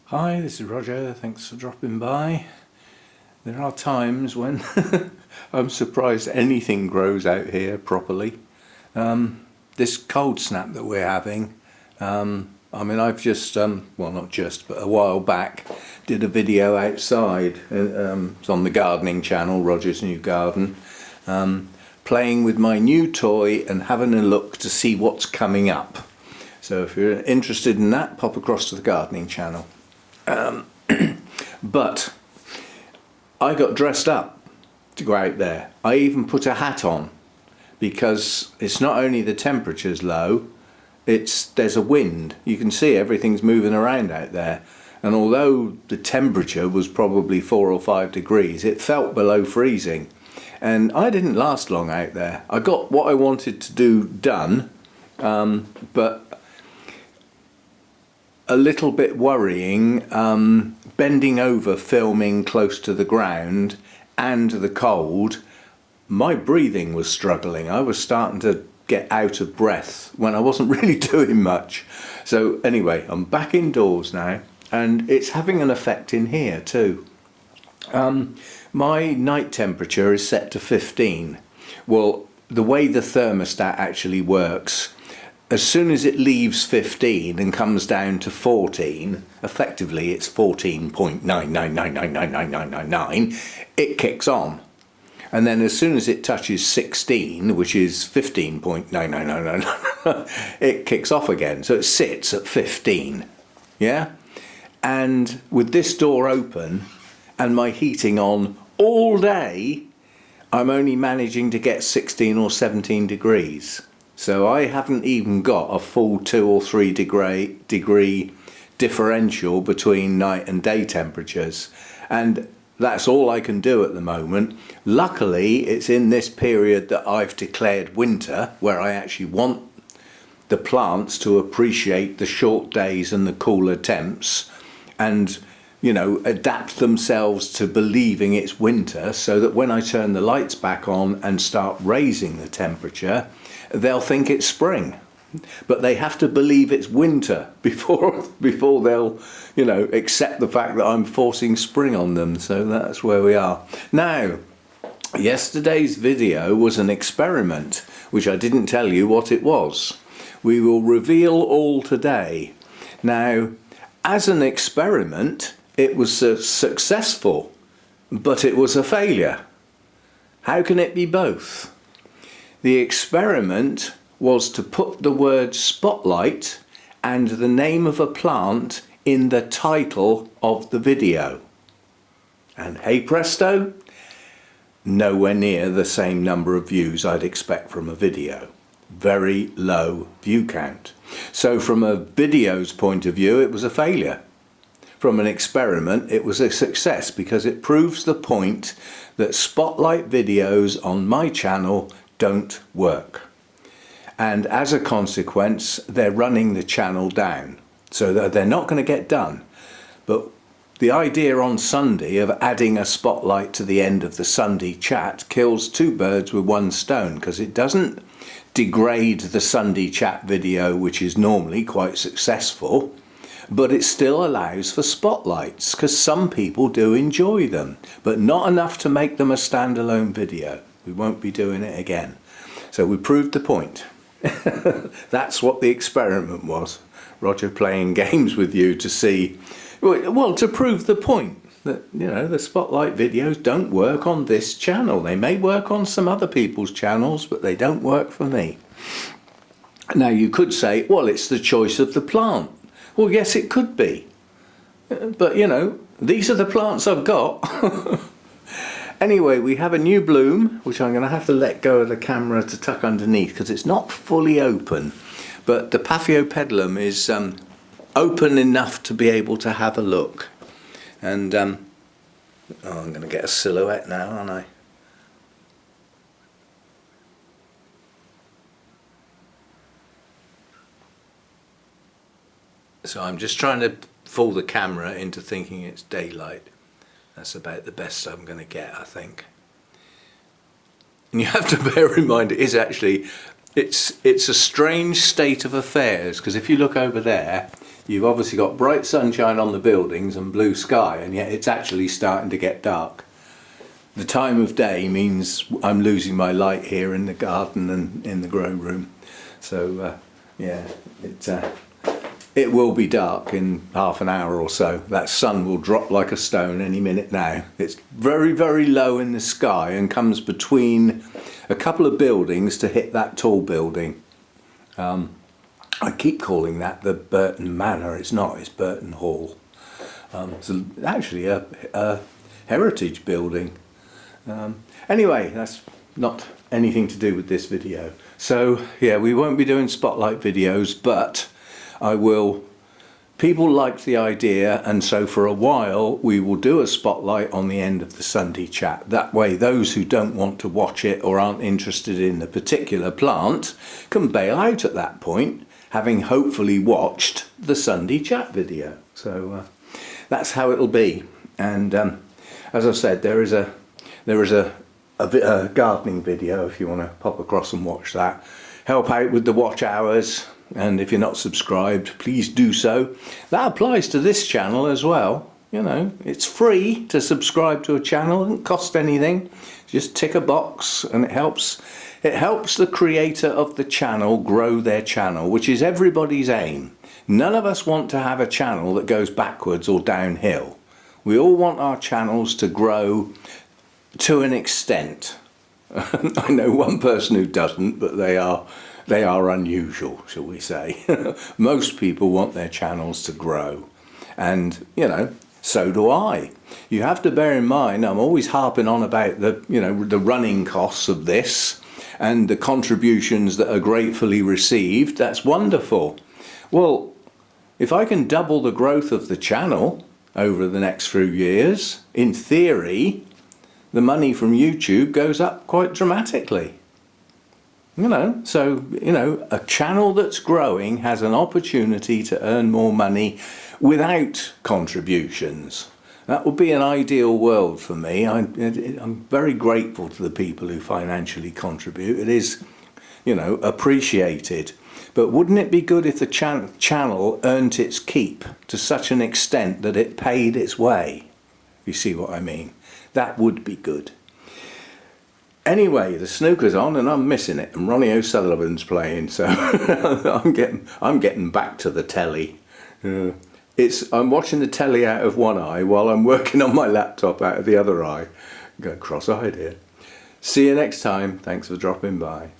Hi, this is Roger. Thanks for dropping by. There are times when I'm surprised anything grows out here properly. This cold snap that we're having, I've just, well not just, but a while back, did a video outside. It's on the gardening channel, Roger's New Garden, playing with my new toy and having a look to see what's coming up. So if you're interested in that, pop across to the gardening channel. But I got dressed up to go out there. I even put a hat on because it's not only the temperature's low, there's a wind. You can see everything's moving around out there, and although the temperature was probably 4 or 5 degrees, it felt below freezing, and I didn't last long out there. I got what I wanted to do done, but a little bit worrying, bending over filming close to the ground and the cold. My breathing was struggling. I was starting to get out of breath when I wasn't really doing much. So anyway, I'm back indoors now, and it's having an effect in here too. My night temperature is set to 15. Well, the way the thermostat actually works, as soon as it leaves 15 and comes down to 14, effectively it's 14.999999999, it kicks on. And then as soon as it touches 16, which is 15.99999, it kicks off again. So it sits at 15. Yeah? And with this door open and my heating on all day, I'm only managing to get 16 or 17 degrees. So I haven't even got a full 2 or 3 degree differential between night and day temperatures, and that's all I can do at the moment. Luckily, it's in this period that I've declared winter, where I actually want the plants to appreciate the short days and the cooler temps, and adapt themselves to believing it's winter, so that when I turn the lights back on and start raising the temperature, they'll think it's spring. But they have to believe it's winter before they'll accept the fact that I'm forcing spring on them. So that's where we are now. Yesterday's video was an experiment, which I didn't tell you what it was. We will reveal all today. Now, as an experiment, it was successful, but it was a failure. How can it be both? The experiment was to put the word spotlight and the name of a plant in the title of the video. And hey presto, nowhere near the same number of views I'd expect from a video. Very low view count. So from a video's point of view, it was a failure. From an experiment, it was a success, because it proves the point that spotlight videos on my channel don't work. And as a consequence, they're running the channel down. So they're not going to get done. But the idea on Sunday of adding a spotlight to the end of the Sunday chat kills two birds with one stone, because it doesn't degrade the Sunday chat video, which is normally quite successful, but it still allows for spotlights, because some people do enjoy them, but not enough to make them a standalone video. We won't be doing it again. So we proved the point. That's what the experiment was. Roger playing games with you to see, well, to prove the point that, the spotlight videos don't work on this channel. They may work on some other people's channels, but they don't work for me. Now you could say, well, it's the choice of the plant. Well, yes, it could be. But, these are the plants I've got. Anyway, we have a new bloom, which I'm going to have to let go of the camera to tuck underneath, because it's not fully open. But the Paphiopedilum is open enough to be able to have a look. And I'm going to get a silhouette now, aren't I? So I'm just trying to fool the camera into thinking it's daylight. That's about the best I'm going to get, I think. And you have to bear in mind, it is actually, it's a strange state of affairs, because if you look over there, You've obviously got bright sunshine on the buildings and blue sky, and yet it's actually starting to get dark. The time of day means I'm losing my light here in the garden and in the grow room. So yeah, it will be dark in half an hour or so. That sun will drop like a stone any minute now. It's very, very low in the sky and comes between a couple of buildings to hit that tall building. I keep calling that the Burton Manor. It's not, it's Burton Hall. It's actually a heritage building. Anyway, that's not anything to do with this video. So yeah, we won't be doing spotlight videos, but I will. People liked the idea, and so for a while we will do a spotlight on the end of the Sunday chat. That way those who don't want to watch it or aren't interested in the particular plant can bail out at that point, having hopefully watched the Sunday chat video. So that's how it'll be. And as I said, there is a gardening video if you want to pop across and watch that. Help out with the watch hours, and if you're not subscribed, please do so. That applies to this channel as well. You know, it's free to subscribe to a channel, it doesn't cost anything. Just tick a box, and it helps the creator of the channel grow their channel, which is everybody's aim. None of us want to have a channel that goes backwards or downhill. We all want our channels to grow to an extent. I know one person who doesn't, but they are unusual, shall we say. Most people want their channels to grow, and you know, so do I. You have to bear in mind, I'm always harping on about the running costs of this and the contributions that are gratefully received. That's wonderful. Well, if I can double the growth of the channel over the next few years, in theory, the money from YouTube goes up quite dramatically. You know, so, you know, a channel that's growing has an opportunity to earn more money without contributions. That would be an ideal world for me. I'm very grateful to the people who financially contribute. It is, you know, appreciated. But wouldn't it be good if the channel earned its keep to such an extent that it paid its way? You see what I mean? That would be good. Anyway, the snooker's on and I'm missing it, and Ronnie O'Sullivan's playing, so I'm getting back to the telly. I'm watching the telly out of one eye while I'm working on my laptop out of the other eye. Go cross-eyed here. See you next time. Thanks for dropping by.